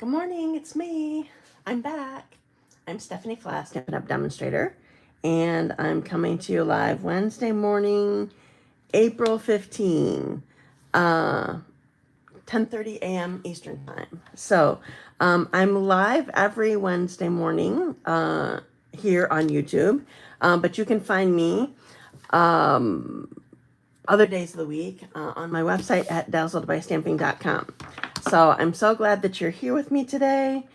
Good morning, it's me. I'm back. I'm Stephanie Flath, Stampin' Up! Demonstrator, and I'm coming to you live Wednesday morning, April 15, 10:30 a.m. Eastern Time. So I'm live every Wednesday morning here on YouTube, but you can find me other days of the week on my website at dazzledbystamping.com. So I'm so glad that you're here with me today.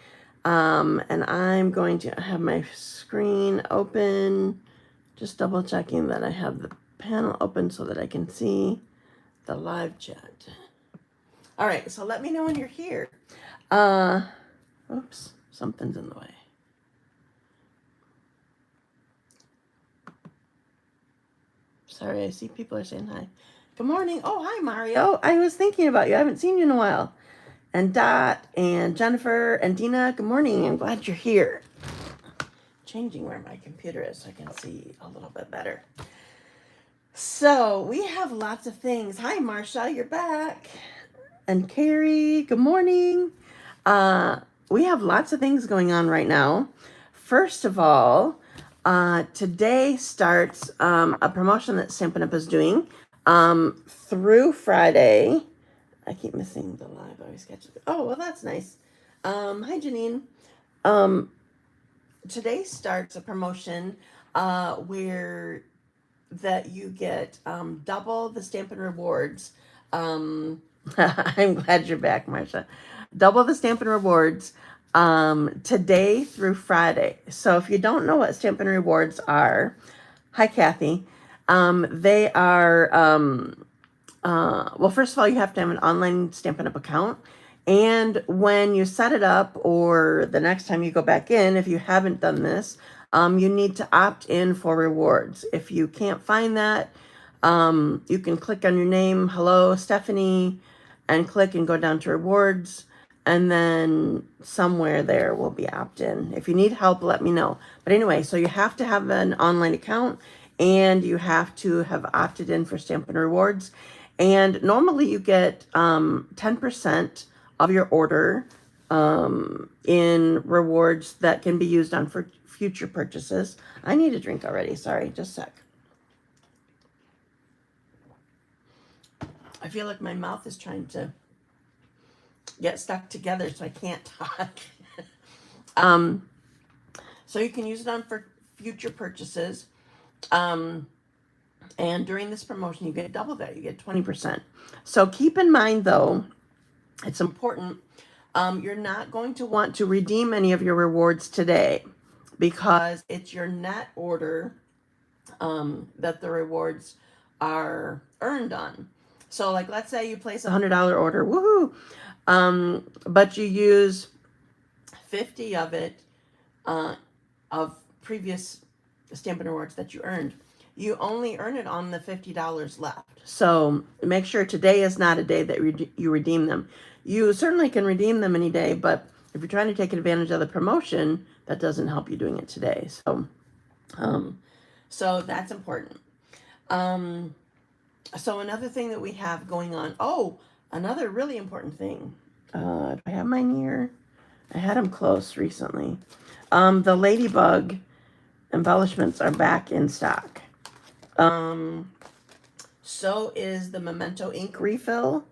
And I'm going to have my screen open, just double checking that I have the panel open so that I can see the live chat. All right, so let me know when you're here. Oops, something's in the way. Sorry, I see people are saying hi. Good morning. Oh, hi, Mario. I was thinking about you. I haven't seen you in a while. And Dot and Jennifer and Deanna, good morning. I'm glad you're here. Changing where my computer is so I can see a little bit better. So we have lots of things. Hi, Marsha, you're back. And Carrie, good morning. We have lots of things going on right now. First of all, today starts a promotion that Stampin' Up! Is doing through Friday. I keep missing the live. I always catch it. Oh, well, that's nice. Hi, Janine. Today starts a promotion where that you get double the Stampin' Rewards. I'm glad you're back, Marsha. Double the Stampin' Rewards today through Friday. So if you don't know what Stampin' Rewards are, hi, Kathy. They are... well, first of all, you have to have an online Stampin' Up! Account. And when you set it up, or the next time you go back in, if you haven't done this, you need to opt in for rewards. If you can't find that, you can click on your name, hello, Stephanie, and click and go down to rewards. And then somewhere there will be opt-in. If you need help, let me know. But anyway, so you have to have an online account, and you have to have opted in for Stampin' Rewards. And normally you get 10% of your order in rewards that can be used on for future purchases. I need a drink already. Sorry, just a sec. I feel like my mouth is trying to get stuck together, so I can't talk. So you can use it on for future purchases. And during this promotion, you get double that. You get 20%. So keep in mind, though, it's important. You're not going to want to redeem any of your rewards today because it's your net order that the rewards are earned on. So, like, let's say you place a $100 order, woohoo! But you use 50 of it of previous Stampin' Rewards that you earned. You only earn it on the $50 left. So make sure today is not a day that you redeem them. You certainly can redeem them any day, but if you're trying to take advantage of the promotion, that doesn't help you doing it today. So that's important. So another thing that we have going on. Oh, another really important thing. Do I have mine here? I had them close recently. The Ladybug embellishments are back in stock. So is the Memento ink refill.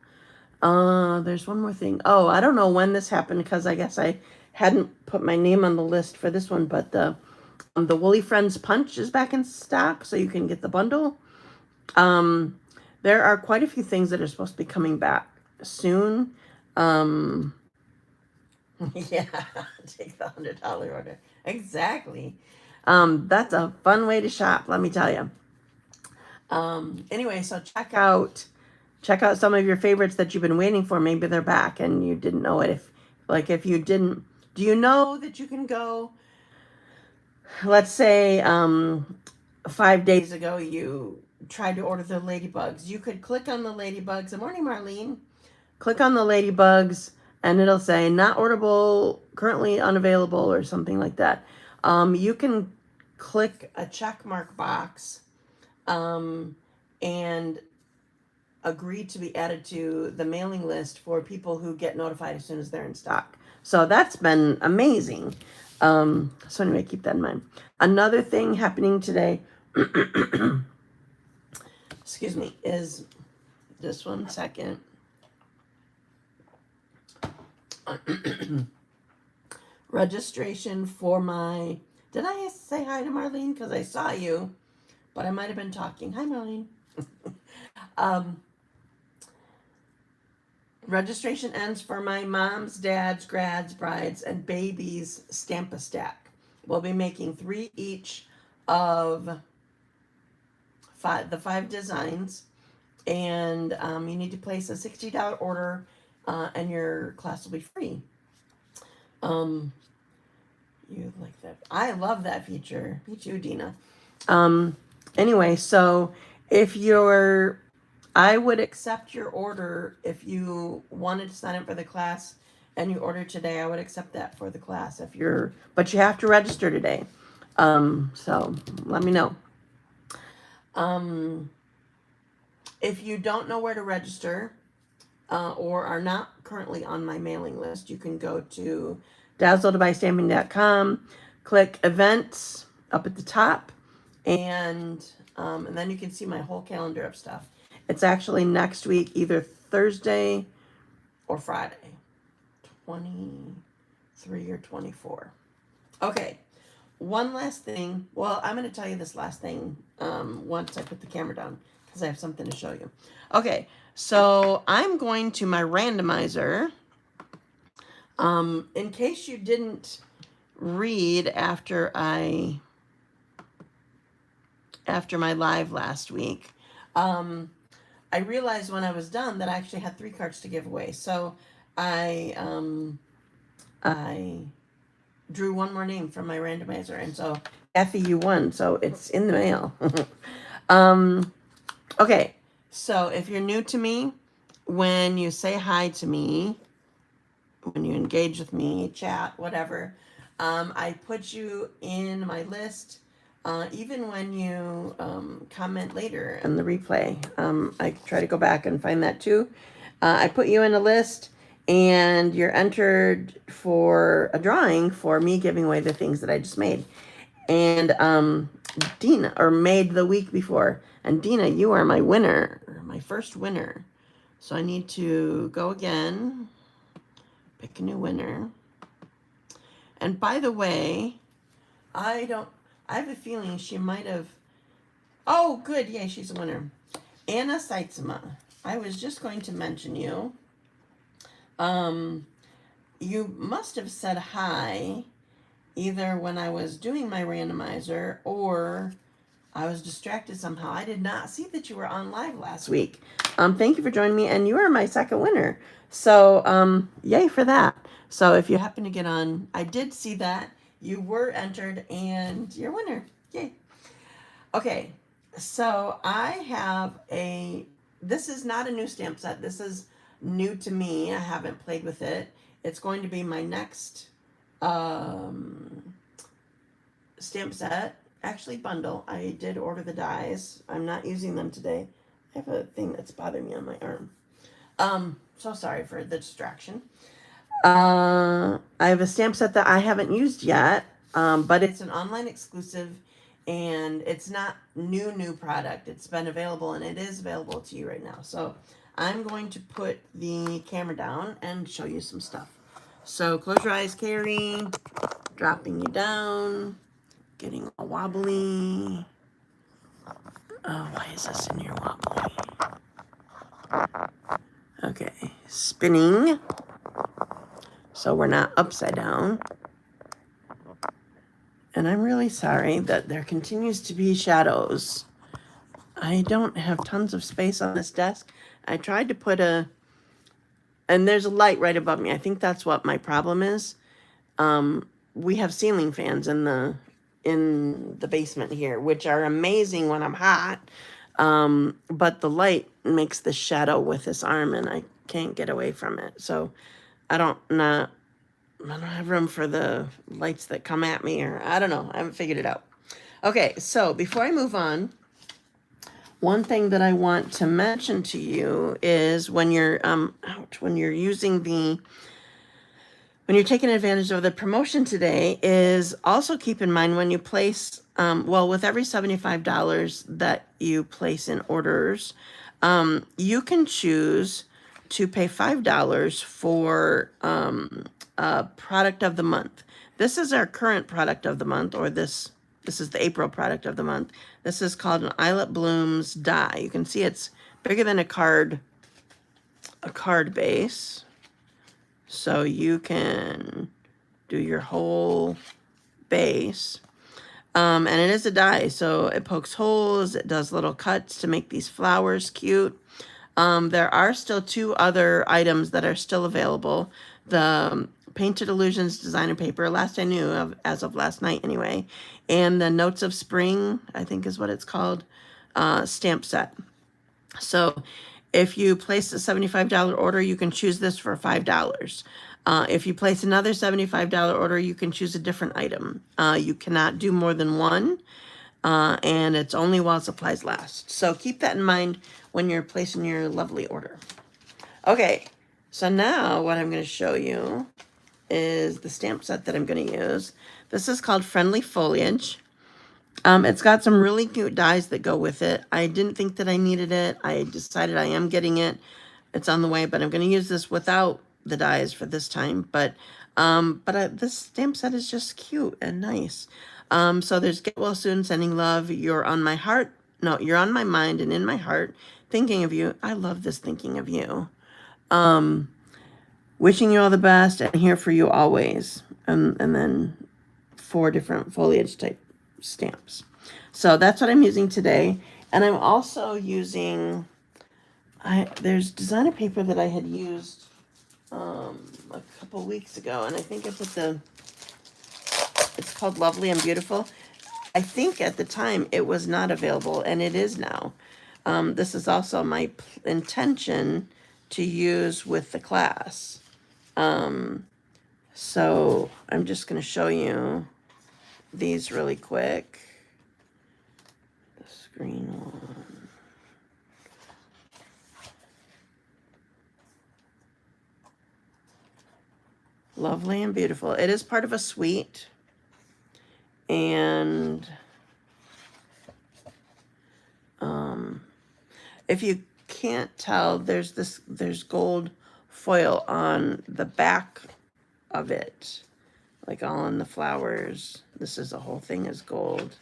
There's one more thing. Oh, I don't know when this happened because I guess I hadn't put my name on the list for this one, but the Woolly Friends Punch is back in stock, so you can get the bundle. There are quite a few things that are supposed to be coming back soon. Yeah, take the $100 order. Exactly. That's a fun way to shop, let me tell you. Anyway, so check out some of your favorites that you've been waiting for. Maybe they're back and you didn't know it. If you didn't, do you know that you can go, let's say 5 days ago you tried to order the ladybugs. You could click on the ladybugs. Good morning, Marlene. Click on the ladybugs and it'll say not orderable, currently unavailable, or something like that. You can click a check mark box and agreed to be added to the mailing list for people who get notified as soon as they're in stock. So that's been amazing. So anyway, keep that in mind. Another thing happening today, excuse me, is just 1 second. Registration for my, did I say hi to Marlene? Because I saw you, but I might have been talking. Hi, Marlene. Registration ends for my mom's, dad's, grads, brides, and babies Stamp-A-Stack. We'll be making 3 each of the 5 designs, and you need to place a $60 order, and your class will be free. You like that? I love that feature. Me too, Dina. Anyway, so if you're, I would accept your order if you wanted to sign up for the class and you ordered today. I would accept that for the class if you're, but you have to register today. So let me know. If you don't know where to register, or are not currently on my mailing list, you can go to dazzledbystamping.com, click events up at the top, and then you can see my whole calendar of stuff. It's actually next week, either Thursday or Friday, 23 or 24. Okay, one last thing. Well, I'm going to tell you this last thing once I put the camera down, because I have something to show you. Okay, so I'm going to my randomizer. In case you didn't read after my live last week, I realized when I was done that I actually had 3 cards to give away. So I drew one more name from my randomizer, and so Kathy, you won. So it's in the mail. Okay, so if you're new to me, when you say hi to me, when you engage with me, chat, whatever, I put you in my list. Even when you comment later in the replay, I try to go back and find that too. I put you in a list, and you're entered for a drawing for me giving away the things that I just made. And Dina, or made the week before. And Dina, you are my winner, my first winner. So I need to go again, pick a new winner. And by the way, I have a feeling she might have, oh, good, yay, she's a winner. Anna Sytsma. I was just going to mention you. You must have said hi either when I was doing my randomizer or I was distracted somehow. I did not see that you were on live last week. Thank you for joining me, and you are my second winner. So, yay for that. So if you happen to get on, I did see that. You were entered, and you're a winner. Yay. Okay, so I have this is not a new stamp set. This is new to me. I haven't played with it. It's going to be my next stamp set. Actually, bundle. I did order the dies. I'm not using them today. I have a thing that's bothering me on my arm. So sorry for the distraction. I have a stamp set that I haven't used yet, but it's an online exclusive, and it's not new product. It's been available, and it is available to you right now. So I'm going to put the camera down and show you some stuff. So close your eyes, Carrie. Dropping you down. Getting all wobbly. Oh, why is this in here wobbly? Okay, spinning. So we're not upside down. And I'm really sorry that there continues to be shadows. I don't have tons of space on this desk. I tried to put and there's a light right above me. I think that's what my problem is. We have ceiling fans in the basement here, which are amazing when I'm hot. But the light makes the shadow with this arm, and I can't get away from it. So I don't have room for the lights that come at me, or I don't know. I haven't figured it out. Okay, so before I move on, one thing that I want to mention to you is when you're when you're using the when you're taking advantage of the promotion today, is also keep in mind when you place well, with every $75 that you place in orders, you can choose to pay $5 for product of the month. This is our current product of the month, or this is the April product of the month. This is called an Eyelet Blooms die. You can see it's bigger than a card base. So you can do your whole base. And it is a die, so it pokes holes, it does little cuts to make these flowers cute. There are still 2 other items that are still available. The Painted Illusions designer paper, last I knew of, as of last night anyway, and the Notes of Spring, I think is what it's called, stamp set. So if you place a $75 order, you can choose this for $5. If you place another $75 order, you can choose a different item. You cannot do more than one, and it's only while supplies last. So keep that in mind when you're placing your lovely order. Okay, so now what I'm going to show you is the stamp set that I'm going to use. This is called Friendly Foliage. It's got some really cute dies that go with it. I didn't think that I needed it. I decided I am getting it. It's on the way, but I'm going to use this without the dies for this time. But this stamp set is just cute and nice. So there's Get Well Soon, Sending Love, You're on My Heart. No, You're on My Mind and in My Heart. Thinking of You. I love this Thinking of You. Wishing You All the Best and Here for You Always. And then 4 different foliage type stamps. So that's what I'm using today. And I'm also using, there's designer paper that I had used a couple weeks ago, and I think I put it's called Lovely and Beautiful. I think at the time it was not available, and it is now. This is also my intention to use with the class. So I'm just going to show you these really quick. The screen one. Lovely and Beautiful. It is part of a suite. And if you can't tell, there's gold foil on the back of it. Like all in the flowers. This is the whole thing is gold.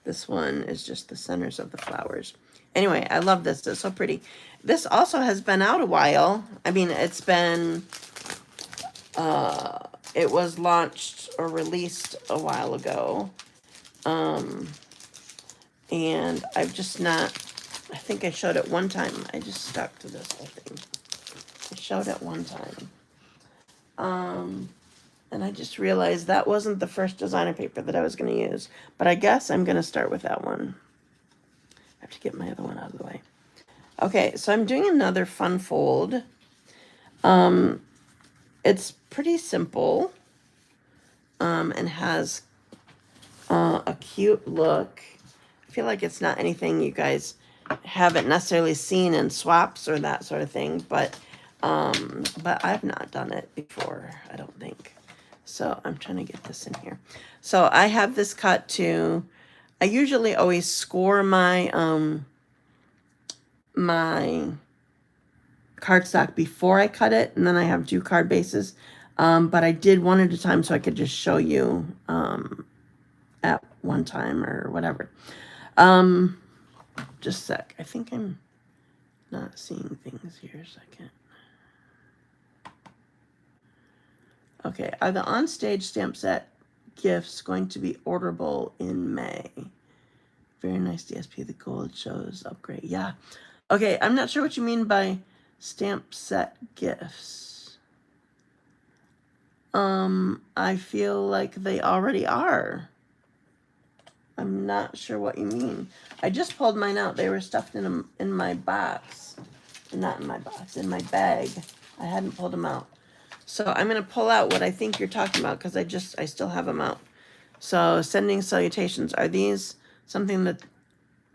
This one is just the centers of the flowers. Anyway, I love this. It's so pretty. This also has been out a while. I mean, it's been, it was launched or released a while ago. And I've just not, I think I showed it one time. I just stuck to this whole thing. I showed it one time. And I just realized that wasn't the first designer paper that I was going to use. But I guess I'm going to start with that one. I have to get my other one out of the way. Okay, so I'm doing another fun fold. It's pretty simple. And has a cute look. I feel like it's not anything you guys haven't necessarily seen in swaps or that sort of thing. But I've not done it before, I don't think. So I'm trying to get this in here. So I have this cut to, I usually always score my, my cardstock before I cut it. And then I have 2 card bases. But I did one at a time so I could just show you, at one time or whatever. Just a sec. I think I'm not seeing things here. A second. Okay, are the on-stage stamp set gifts going to be orderable in May? Very nice DSP. The gold shows upgrade. Yeah. Okay, I'm not sure what you mean by stamp set gifts. I feel like they already are. I'm not sure what you mean. I just pulled mine out. They were stuffed in my box. Not in my box, in my bag. I hadn't pulled them out. So I'm going to pull out what I think you're talking about because I still have them out. So sending salutations. Are these something that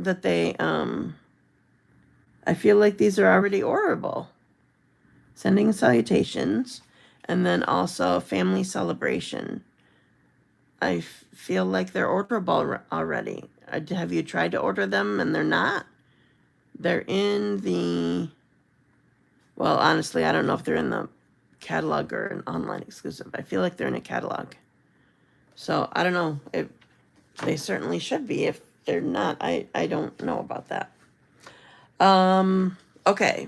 that they, I feel like these are already orderable. Sending salutations, and then also family celebration. I feel like they're orderable already. Have you tried to order them and they're not? They're in the, well, honestly, I don't know if they're in the catalog or an online exclusive. I feel like they're in a catalog. So I don't know. They certainly should be. If they're not, I don't know about that. Okay.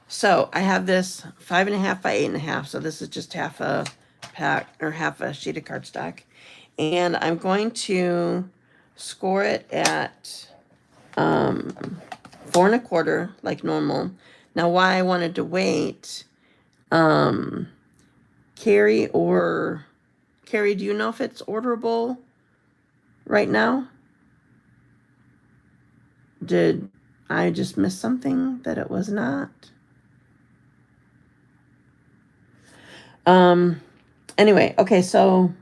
So I have this 5.5 by 8.5. So this is just half a pack or half a sheet of cardstock. And I'm going to score it at 4.25 like normal. Now why I wanted to wait, Carrie, do you know if it's orderable right now? Did I just miss something that it was not? Anyway, okay, so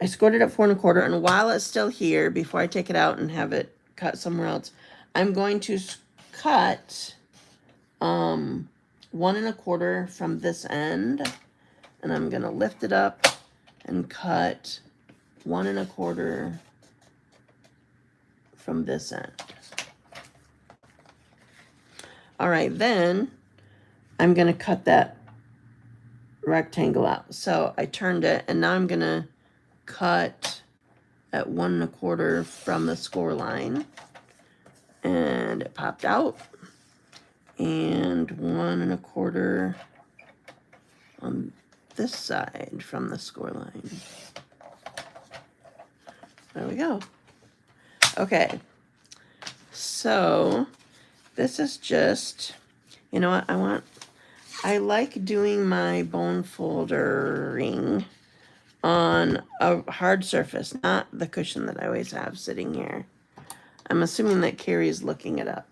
I scored it at 4.25, and while it's still here, before I take it out and have it cut somewhere else, I'm going to cut 1.25 from this end, and I'm gonna lift it up and cut 1.25 from this end. All right, then I'm gonna cut that rectangle out. So I turned it, and now I'm gonna cut at 1.25 from the score line, and it popped out, and 1.25 on this side from the score line. There we go. Okay, so this is just, you know what, I like doing my bone foldering on a hard surface, not the cushion that I always have sitting here. I'm assuming that Carrie's looking it up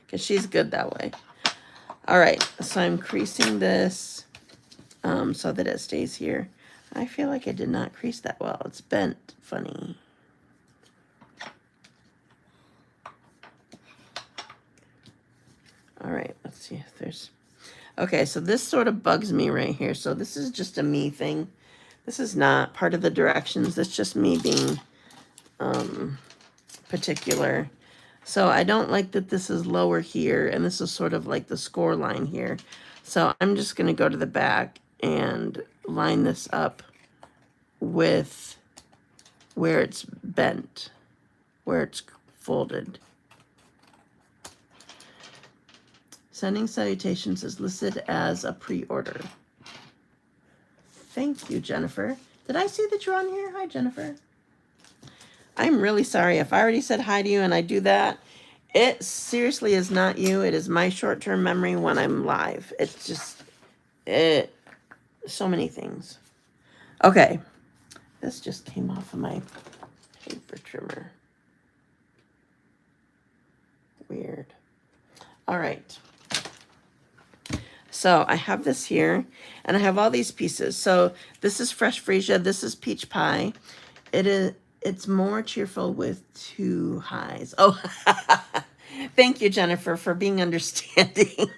because she's good that way. All right, so I'm creasing this so that it stays here. I feel like I did not crease that well. It's bent funny. All right, let's see if there's... Okay, so this sort of bugs me right here. So this is just a me thing. This is not part of the directions. That's just me being particular. So I don't like that this is lower here, and this is sort of like the score line here. So I'm just going to go to the back and line this up with where it's bent, where it's folded. Sending salutations is listed as a pre-order. Thank you, Jennifer. Did I see that you're on here? Hi, Jennifer. I'm really sorry if I already said hi to you and I do that. It seriously is not you. It is my short-term memory when I'm live. It's just, so many things. Okay. This just came off of my paper trimmer. Weird. All right. So I have this here, and I have all these pieces. So this is fresh freesia. This is peach pie. It's more cheerful with 2 highs. Oh, thank you, Jennifer, for being understanding.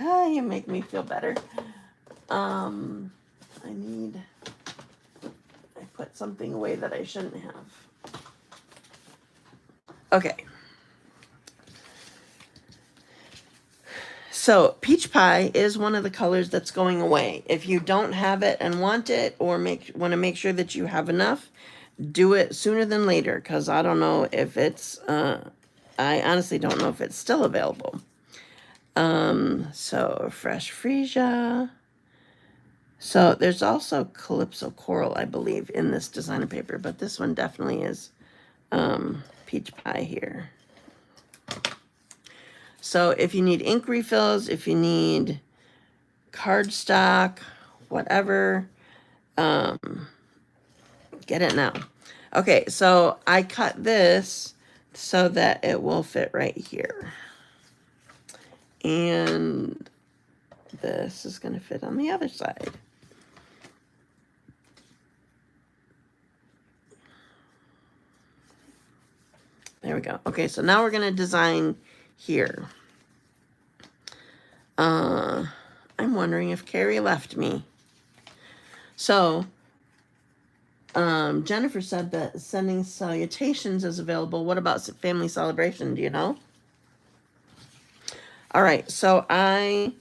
You make me feel better. I put something away that I shouldn't have. Okay. So peach pie is one of the colors that's going away. If you don't have it and want it, or want to make sure that you have enough, do it sooner than later, because I don't know if it's, I honestly don't know if it's still available. So fresh freesia. So there's also Calypso Coral, I believe, in this designer paper, but this one definitely is peach pie here. So if you need ink refills, if you need cardstock, whatever, get it now. Okay, so I cut this so that it will fit right here. And this is going to fit on the other side. There we go. Okay, so now we're going to design here. I'm wondering if Carrie left me. So, Jennifer said that sending salutations is available. What about family celebration? Do you know? All right, so I'm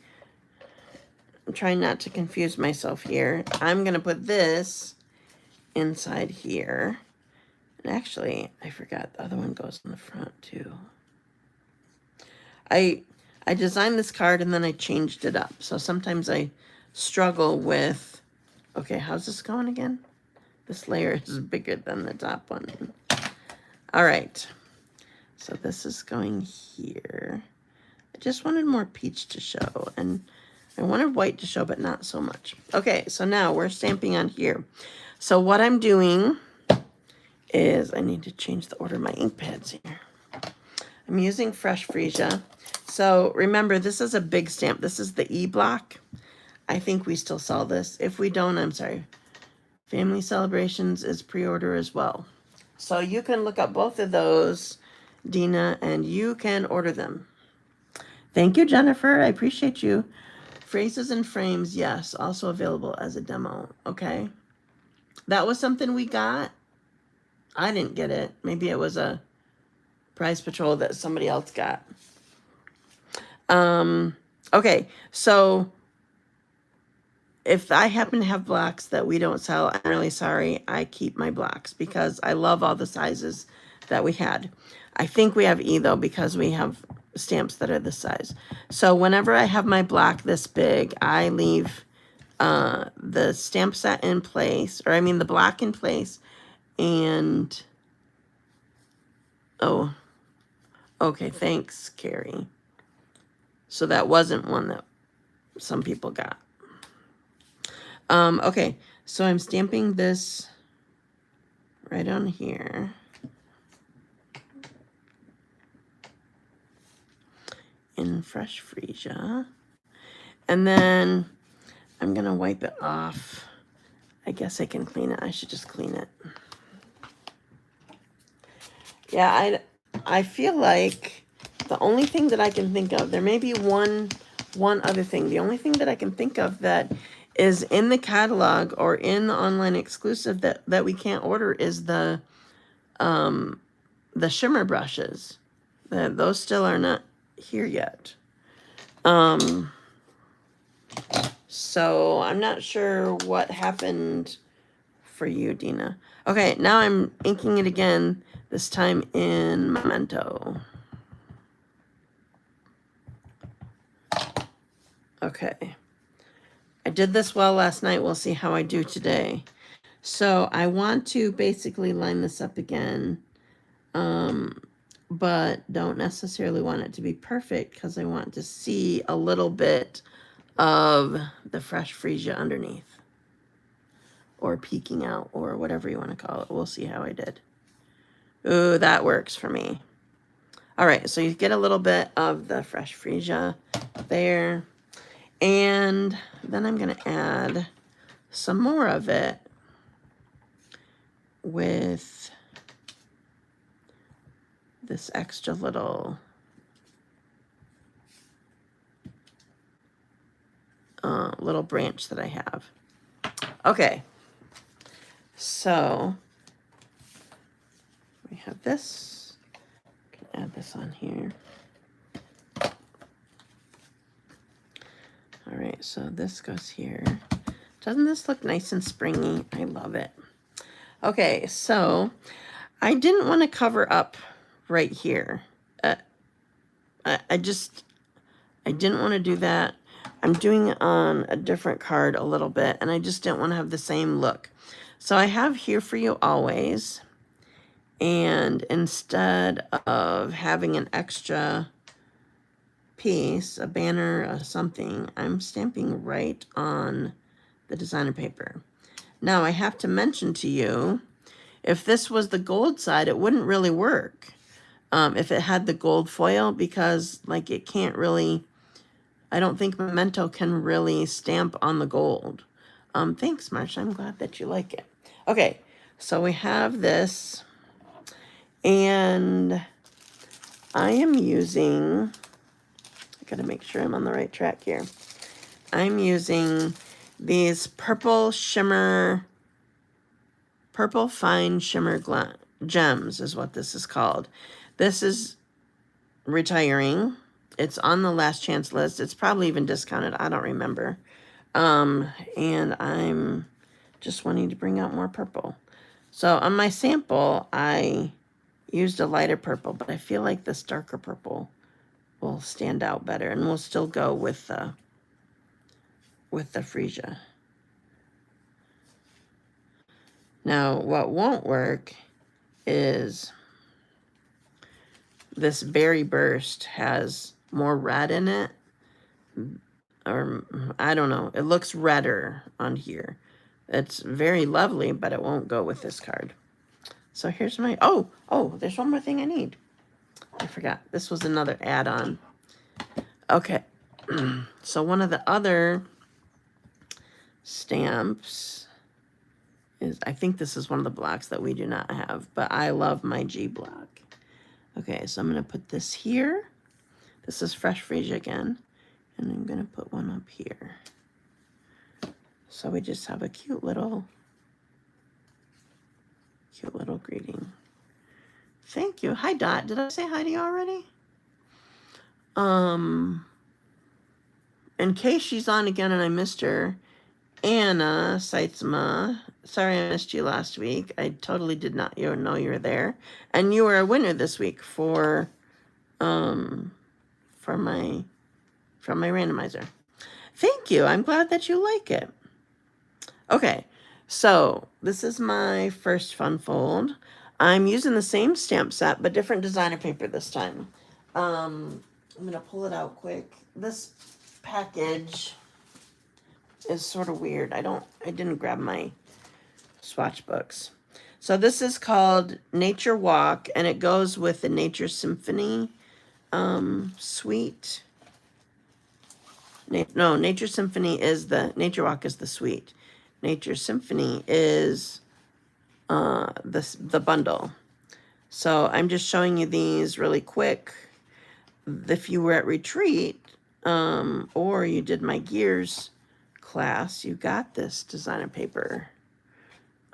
trying not to confuse myself here. I'm going to put this inside here. And actually, I forgot the other one goes in the front too. I designed this card and then I changed it up. So sometimes I struggle with, okay, how's this going again? This layer is bigger than the top one. All right. So this is going here. I just wanted more peach to show, and I wanted white to show, but not so much. Okay, so now we're stamping on here. So what I'm doing is I need to change the order of my ink pads here. I'm using Fresh Freesia. So remember, this is a big stamp. This is the E block. I think we still sell this. If we don't, I'm sorry. Family Celebrations is pre-order as well. So you can look up both of those, Deanna, and you can order them. Thank you, Jennifer. I appreciate you. Phrases and Frames, yes, also available as a demo. Okay. That was something we got. I didn't get it. Maybe it was a prize patrol that somebody else got. Okay, so if I happen to have blocks that we don't sell, I'm really sorry. I keep my blocks because I love all the sizes that we had. I think we have E though because we have stamps that are this size. So whenever I have my block this big, I leave the stamp set in place, or I mean the block in place, and oh, okay, thanks, Carrie. So that wasn't one that some people got. Okay, so I'm stamping this right on here. In Fresh Freesia. And then I'm going to wipe it off. I guess I can clean it. I should just clean it. Yeah, I feel like the only thing that I can think of, there may be one other thing. The only thing that I can think of that is in the catalog or in the online exclusive that we can't order is the shimmer brushes. Those still are not here yet. So I'm not sure what happened for you, Deanna. Okay, now I'm inking it again, this time in Memento. Okay. I did this well last night. We'll see how I do today. So I want to basically line this up again, but don't necessarily want it to be perfect because I want to see a little bit of the Fresh Freesia underneath, or peeking out, or whatever you want to call it. We'll see how I did. Ooh, that works for me. All right, so you get a little bit of the Fresh Freesia there, and then I'm going to add some more of it with this extra little little branch that I have. Okay, so we have this. Can add this on here. All right, so this goes here. Doesn't this look nice and springy? I love it. Okay, so I didn't want to cover up right here. I didn't want to do that. I'm doing it on a different card a little bit, and I just didn't want to have the same look. So I have Here For You Always, and instead of having an extra piece, a banner, or something, I'm stamping right on the designer paper. Now I have to mention to you, if this was the gold side, it wouldn't really work if it had the gold foil, because like it can't really, I don't think Memento can really stamp on the gold. Thanks, Marsha. I'm glad that you like it. Okay, so we have this, and I am using, I gotta make sure I'm on the right track here. I'm using these purple fine shimmer gems is what this is called. This is retiring. It's on the last chance list. It's probably even discounted. I don't remember. And I'm just wanting to bring out more purple. So on my sample, I used a lighter purple, but I feel like this darker purple will stand out better, and we'll still go with the freesia. Now, what won't work is this Berry Burst has more red in it, or I don't know. It looks redder on here. It's very lovely, but it won't go with this card. So here's my, oh, there's one more thing I need. I forgot. This was another add-on. Okay. So one of the other stamps is, I think this is one of the blocks that we do not have, but I love my G block. Okay, so I'm going to put this here. This is Fresh Freesia again. And I'm going to put one up here. So we just have a cute little greeting. Thank you. Hi, Dot. Did I say hi to you already? In case she's on again and I missed her, Anna Sytsma, sorry I missed you last week. I totally did not know you were there. And you were a winner this week for my randomizer. Thank you. I'm glad that you like it. Okay, so this is my first fun fold. I'm using the same stamp set, but different designer paper this time. I'm going to pull it out quick. This package is sort of weird. I didn't grab my swatch books. So this is called Nature Walk, and it goes with the Nature Symphony suite. No, Nature Symphony is the, Nature Walk is the suite. Nature Symphony is the bundle. So I'm just showing you these really quick. If you were at retreat, or you did my gears class, you got this designer paper.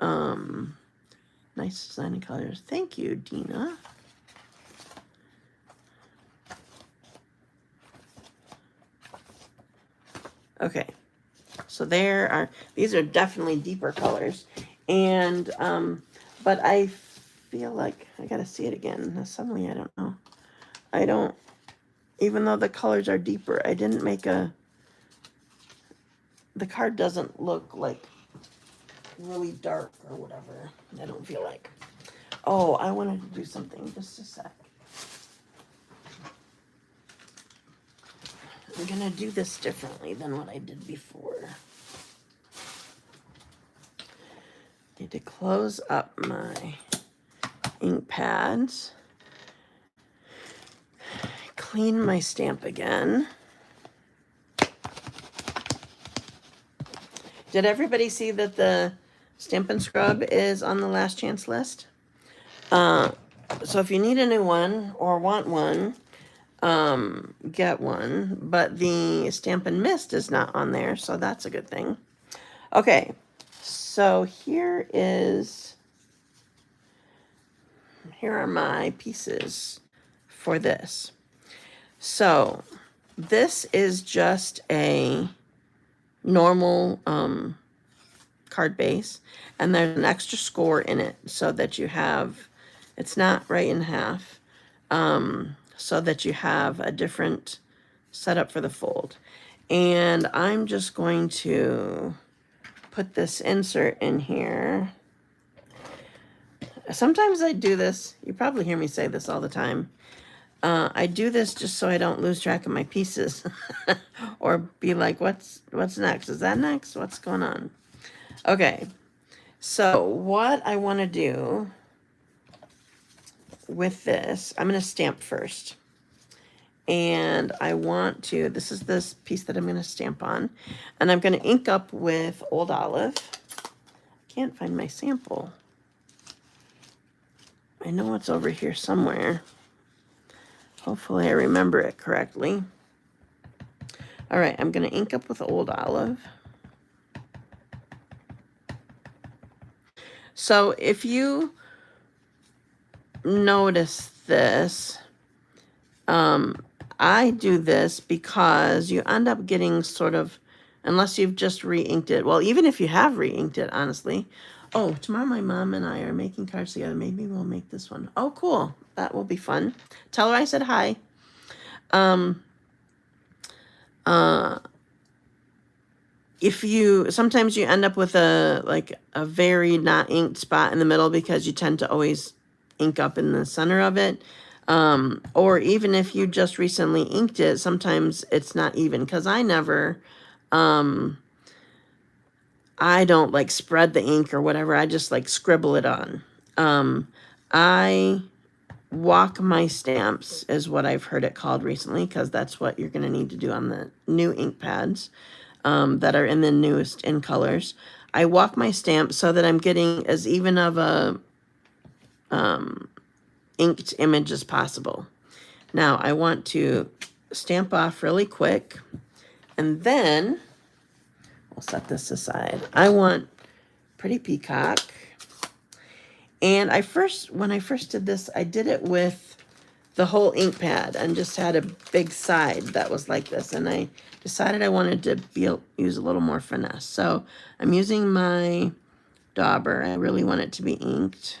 Nice design colors. Thank you, Deanna. Okay, so these are definitely deeper colors, and but I feel like I gotta see it again. Suddenly, I don't know. Even though the colors are deeper, I didn't make the card doesn't look like really dark or whatever. I don't feel like. Oh, I wanted to do something. Just a sec. I'm gonna do this differently than what I did before. Need to close up my ink pads. Clean my stamp again. Did everybody see that the Stampin' Scrub is on the last chance list? So if you need a new one or want one, get one. But the Stampin' Mist is not on there, so that's a good thing. Okay, so here are my pieces for this. So this is just a normal card base, and there's an extra score in it so that you have, it's not right in half, so that you have a different setup for the fold. And I'm just going to put this insert in here. Sometimes I do this, you probably hear me say this all the time. I do this just so I don't lose track of my pieces or be like, what's next? Is that next? What's going on? Okay, so what I want to do with this, I'm going to stamp first. And I want to, this is this piece that I'm going to stamp on. And I'm going to ink up with Old Olive. Can't find my sample. I know it's over here somewhere. Hopefully I remember it correctly. All right, I'm going to ink up with Old Olive. So if you notice this, I do this because you end up getting sort of, unless you've just re-inked it. Well, even if you have re-inked it, honestly. Oh, tomorrow my mom and I are making cards together. Maybe we'll make this one. Oh, cool. That will be fun. Tell her I said hi. If you, sometimes you end up with a very not inked spot in the middle because you tend to always ink up in the center of it. Or even if you just recently inked it, sometimes it's not even, because I never, I don't like spread the ink or whatever. I just like scribble it on. I walk my stamps is what I've heard it called recently, because that's what you're going to need to do on the new ink pads that are in the newest in colors. I walk my stamp so that I'm getting as even of a inked image as possible. Now I want to stamp off really quick, and then we'll set this aside. I want Pretty Peacock. And when I first did this, I did it with the whole ink pad and just had a big side that was like this. And I decided I wanted to use a little more finesse. So I'm using my dauber. I really want it to be inked.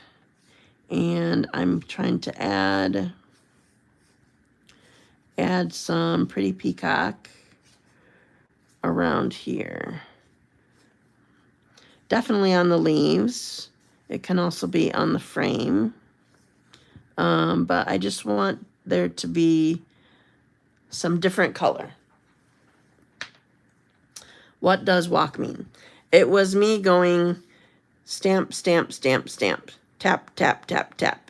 And I'm trying to add some Pretty Peacock around here. Definitely on the leaves. It can also be on the frame. But I just want there to be some different color. What does walk mean? It was me going stamp, stamp, stamp, stamp, tap, tap, tap, tap.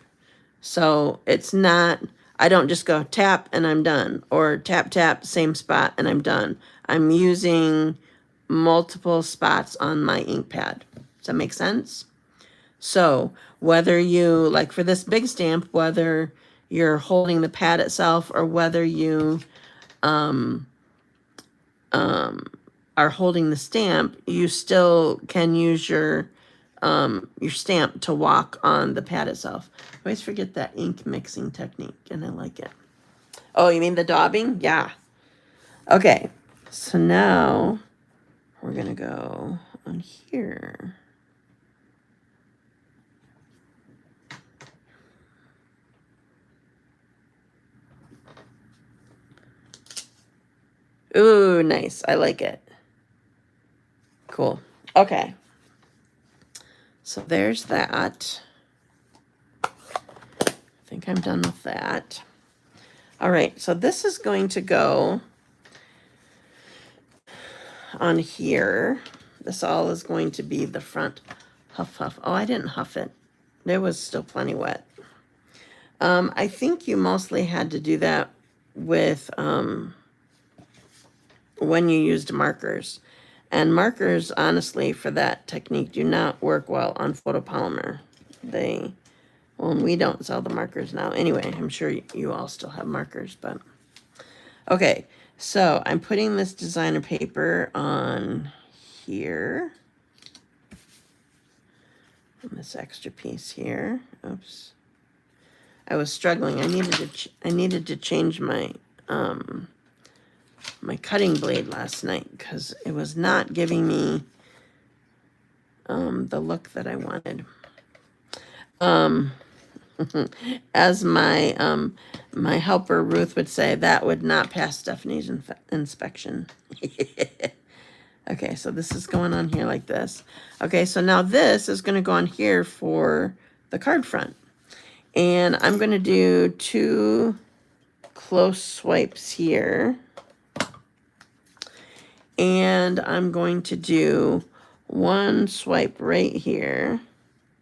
So it's not, I don't just go tap and I'm done, or tap, tap, same spot and I'm done. I'm using multiple spots on my ink pad. Does that make sense? So whether you, like for this big stamp, whether you're holding the pad itself or whether you are holding the stamp, you still can use your stamp to walk on the pad itself. I always forget that ink mixing technique, and I like it. Oh, you mean the daubing? Yeah. Okay, so now we're going to go on here. Ooh, nice. I like it. Cool. Okay. So there's that. I think I'm done with that. All right. So this is going to go on here. This all is going to be the front huff huff. Oh, I didn't huff it. It was still plenty wet. I think you mostly had to do that with when you used markers. And markers, honestly, for that technique do not work well on photopolymer. Well, we don't sell the markers now. Anyway, I'm sure you all still have markers, but. Okay, so I'm putting this designer paper on here. And this extra piece here. Oops. I was struggling. I needed to change my my cutting blade last night because it was not giving me the look that I wanted. As my my helper Ruth would say, that would not pass Stephanie's inspection. Okay, so this is going on here like this. Okay, so now this is going to go on here for the card front. And I'm going to do 2 close swipes here. And I'm going to do 1 swipe right here,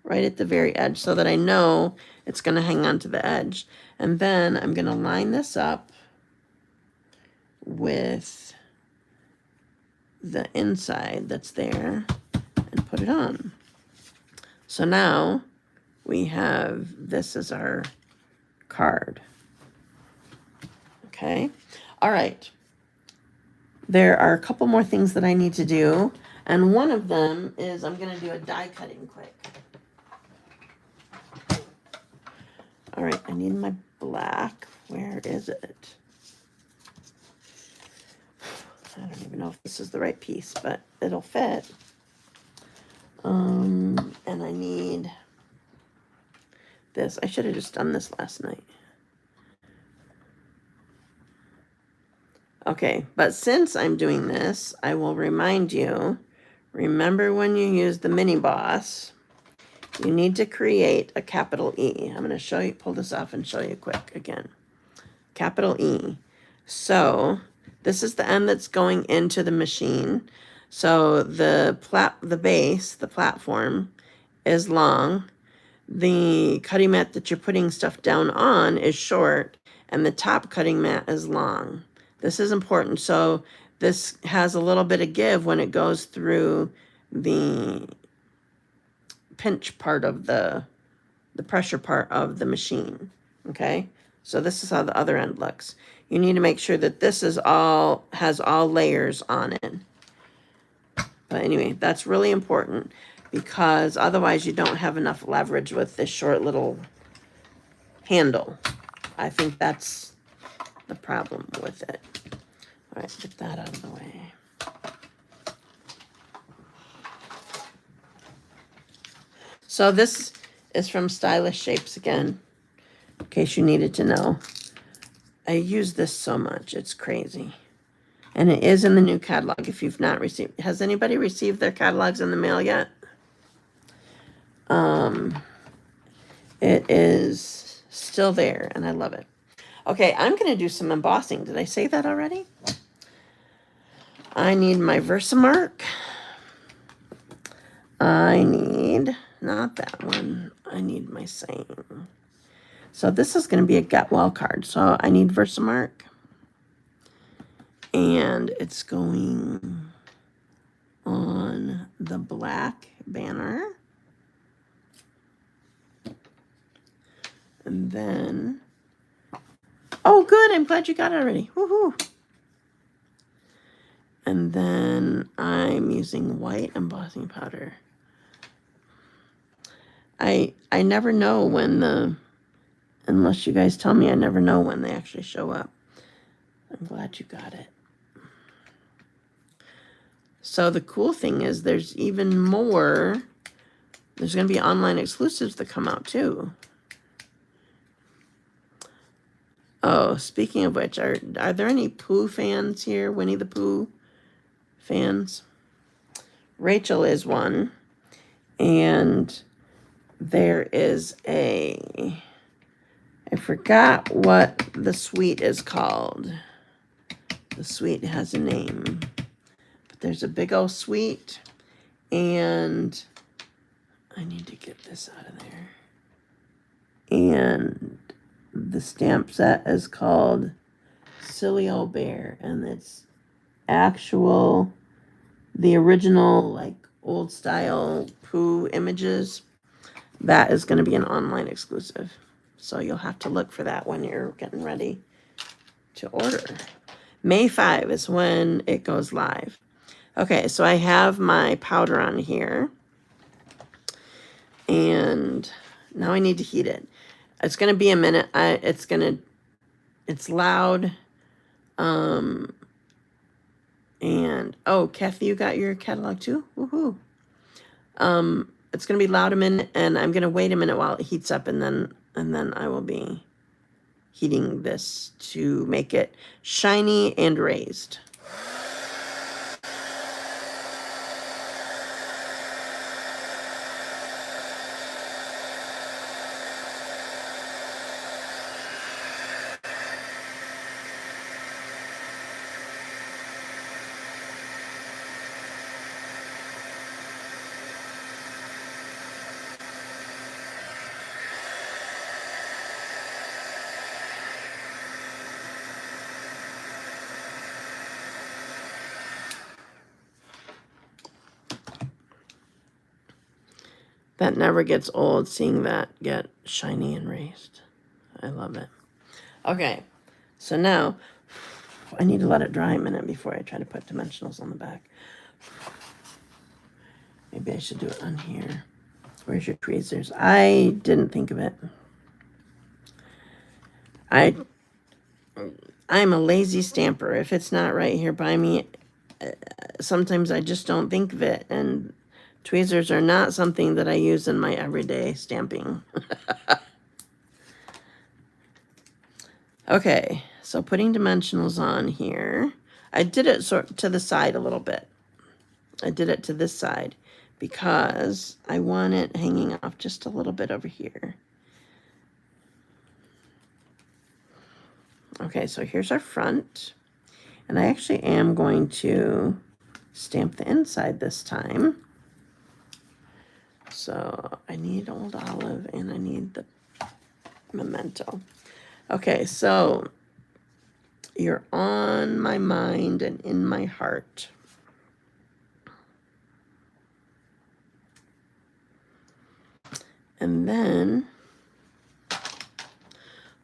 right at the very edge, so that I know it's going to hang on to the edge. And then I'm going to line this up with the inside that's there and put it on. So now we have this as our card. Okay. All right. There are a couple more things that I need to do. And one of them is I'm going to do a die cutting quick. All right. I need my black. Where is it? I don't even know if this is the right piece, but it'll fit. And I need this. I should have just done this last night. Okay, but since I'm doing this, I will remind you, remember when you use the mini boss, you need to create a capital E. I'm going to show you, pull this off and show you quick again. Capital E. So this is the end that's going into the machine. So the base, the platform, is long. The cutting mat that you're putting stuff down on is short, and the top cutting mat is long. This is important. So this has a little bit of give when it goes through the pinch part of the pressure part of the machine. Okay, so this is how the other end looks. You need to make sure that this is has all layers on it. But anyway, that's really important because otherwise you don't have enough leverage with this short little handle. I think that's the problem with it. All right, get that out of the way. So this is from Stylish Shapes again, in case you needed to know. I use this so much, it's crazy. And it is in the new catalog if you've not received. Has anybody received their catalogs in the mail yet? It is still there, and I love it. Okay, I'm going to do some embossing. Did I say that already? I need my Versamark. I need, not that one. I need my same. So this is going to be a Get Well card. So I need Versamark. And it's going on the black banner. And then, oh, good. I'm glad you got it already. Woohoo. And then I'm using white embossing powder. I never know when unless you guys tell me, I never know when they actually show up. I'm glad you got it. So the cool thing is there's even more. There's going to be online exclusives that come out too. Oh, speaking of which, are there any Pooh fans here? Winnie the Pooh fans? Rachel is one. And there is I forgot what the suite is called. The suite has a name. But there's a big old suite. And I need to get this out of there. And the stamp set is called Silly Old Bear. And it's the original, like, old style Pooh images. That is going to be an online exclusive. So you'll have to look for that when you're getting ready to order. May 5 is when it goes live. Okay, so I have my powder on here. And now I need to heat it. It's going to be a minute. It's loud. And, oh, Kathy, you got your catalog too? Woohoo. It's going to be loud a minute, and I'm going to wait a minute while it heats up, and then I will be heating this to make it shiny and raised. That never gets old, seeing that get shiny and raised. I love it. Okay, So now I need to let it dry a minute before I try to put dimensionals on the back. Maybe I should do it on here. Where's your tweezers? I didn't think of it. I'm a lazy stamper. If it's not right here by me, sometimes I just don't think of it. And tweezers are not something that I use in my everyday stamping. Okay, so putting dimensionals on here. I did it sort to the side a little bit. I did it to this side because I want it hanging off just a little bit over here. Okay, so here's our front. And I actually am going to stamp the inside this time. So I need Old Olive and I need the Memento. Okay, so you're on my mind and in my heart. And then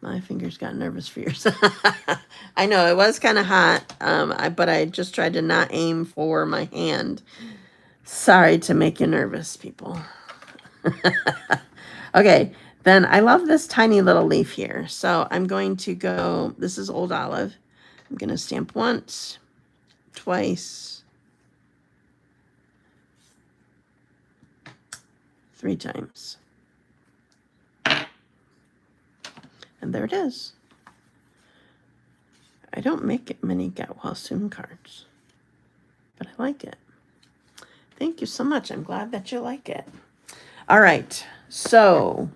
my fingers got nervous for yours. I know it was kind of hot, but I just tried to not aim for my hand. Sorry to make you nervous, people. Okay, then I love this tiny little leaf here. So I'm going to go, this is Old Olive. I'm going to stamp once, twice, 3 times. And there it is. I don't make many Get Well Soon cards, but I like it. Thank you so much. I'm glad that you like it. All right, so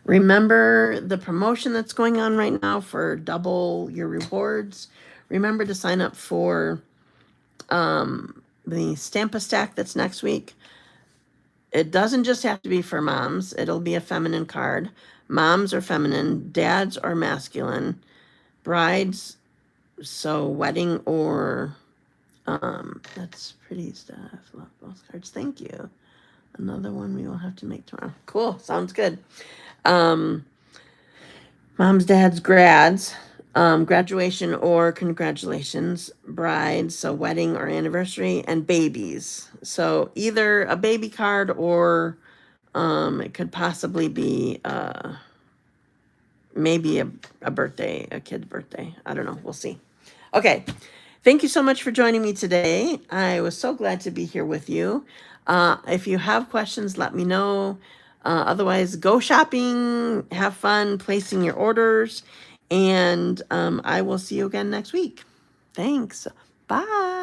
remember the promotion that's going on right now for double your rewards. Remember to sign up for the Stamp-A-Stack that's next week. It doesn't just have to be for moms. It'll be a feminine card. Moms are feminine, dads are masculine, brides, so wedding or, that's pretty stuff. Love both cards. Thank you. Another one we will have to make tomorrow. Cool. Sounds good. Moms, dads, grads, graduation or congratulations, brides, so wedding or anniversary, and babies. So either a baby card or it could possibly be maybe a birthday, a kid's birthday. I don't know. We'll see. Okay. Thank you so much for joining me today. I was so glad to be here with you. If you have questions, let me know. Otherwise, go shopping, have fun placing your orders, and I will see you again next week. Thanks. Bye.